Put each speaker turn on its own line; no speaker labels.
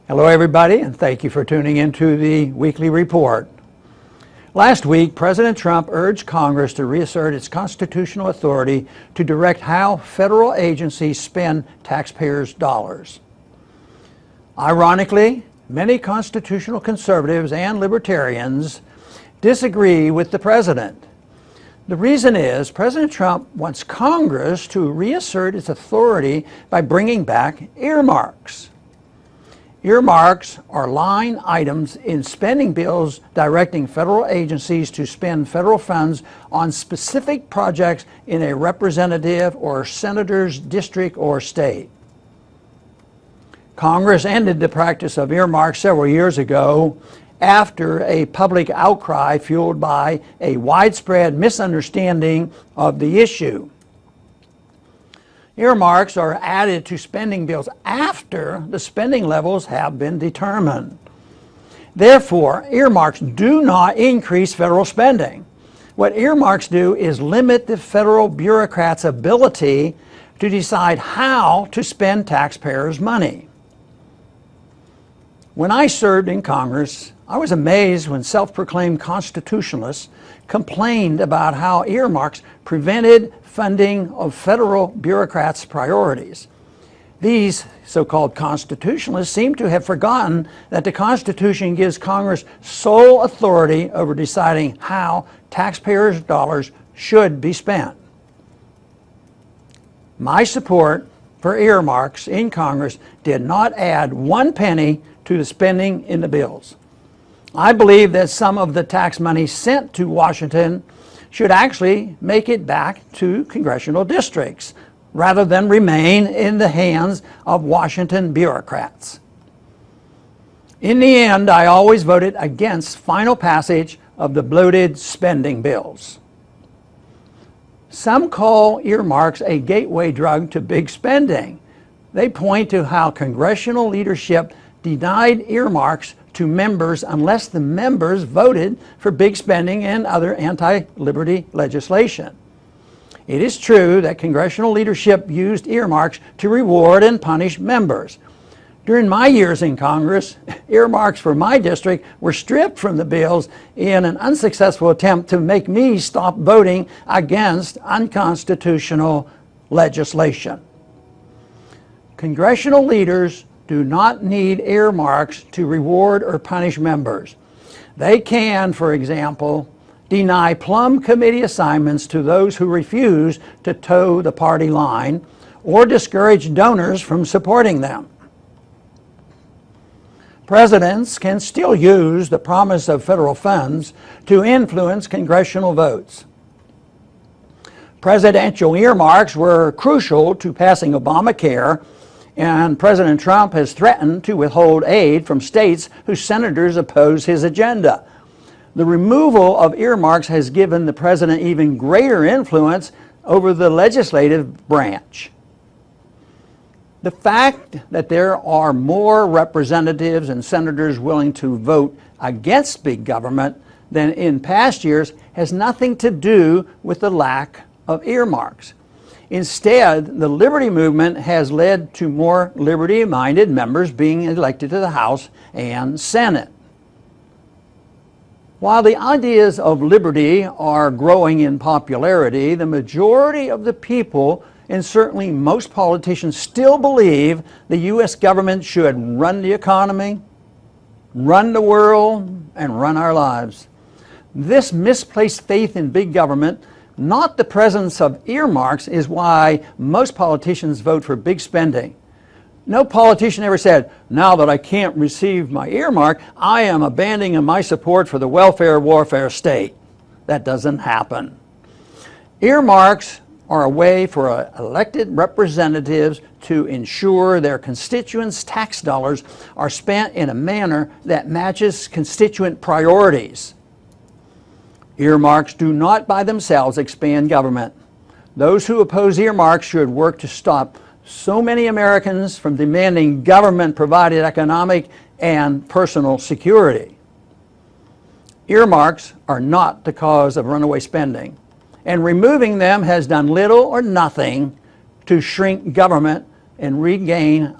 Hello everybody, and thank you for tuning into the weekly report. Last week, President Trump urged Congress to reassert its constitutional authority to direct how federal agencies spend taxpayers' dollars. Ironically, many constitutional conservatives and libertarians disagree with the president. The reason is President Trump wants Congress to reassert its authority by bringing back earmarks. Earmarks are line items in spending bills directing federal agencies to spend federal funds on specific projects in a representative or senator's district or state. Congress ended the practice of earmarks several years ago after a public outcry fueled by a widespread misunderstanding of the issue. Earmarks are added to spending bills after the spending levels have been determined. Therefore, earmarks do not increase federal spending. What earmarks do is limit the federal bureaucrats' ability to decide how to spend taxpayers' money. When I served in Congress, I was amazed when self-proclaimed constitutionalists complained about how earmarks prevented funding of federal bureaucrats' priorities. These so-called constitutionalists seem to have forgotten that the Constitution gives Congress sole authority over deciding how taxpayers' dollars should be spent. My support for earmarks in Congress did not add one penny to the spending in the bills. I believe that some of the tax money sent to Washington should actually make it back to congressional districts rather than remain in the hands of Washington bureaucrats. In the end, I always voted against final passage of the bloated spending bills. Some call earmarks a gateway drug to big spending. They point to how congressional leadership denied earmarks to members unless the members voted for big spending and other anti-liberty legislation. It is true that congressional leadership used earmarks to reward and punish members. During my years in Congress, earmarks for my district were stripped from the bills in an unsuccessful attempt to make me stop voting against unconstitutional legislation. Congressional leaders do not need earmarks to reward or punish members. They can, for example, deny plum committee assignments to those who refuse to toe the party line or discourage donors from supporting them. Presidents can still use the promise of federal funds to influence congressional votes. Presidential earmarks were crucial to passing Obamacare, and President Trump has threatened to withhold aid from states whose senators oppose his agenda. The removal of earmarks has given the president even greater influence over the legislative branch. The fact that there are more representatives and senators willing to vote against big government than in past years has nothing to do with the lack of earmarks. Instead, the liberty movement has led to more liberty-minded members being elected to the House and Senate. While the ideas of liberty are growing in popularity, the majority of the people, and certainly most politicians, still believe the U.S. government should run the economy, run the world, and run our lives. This misplaced faith in big government, not the presence of earmarks, is why most politicians vote for big spending. No politician ever said, now that I can't receive my earmark, I am abandoning my support for the welfare warfare state. That doesn't happen. Earmarks are a way for elected representatives to ensure their constituents' tax dollars are spent in a manner that matches constituent priorities. Earmarks do not by themselves expand government. Those who oppose earmarks should work to stop so many Americans from demanding government-provided economic and personal security. Earmarks are not the cause of runaway spending, and removing them has done little or nothing to shrink government and regain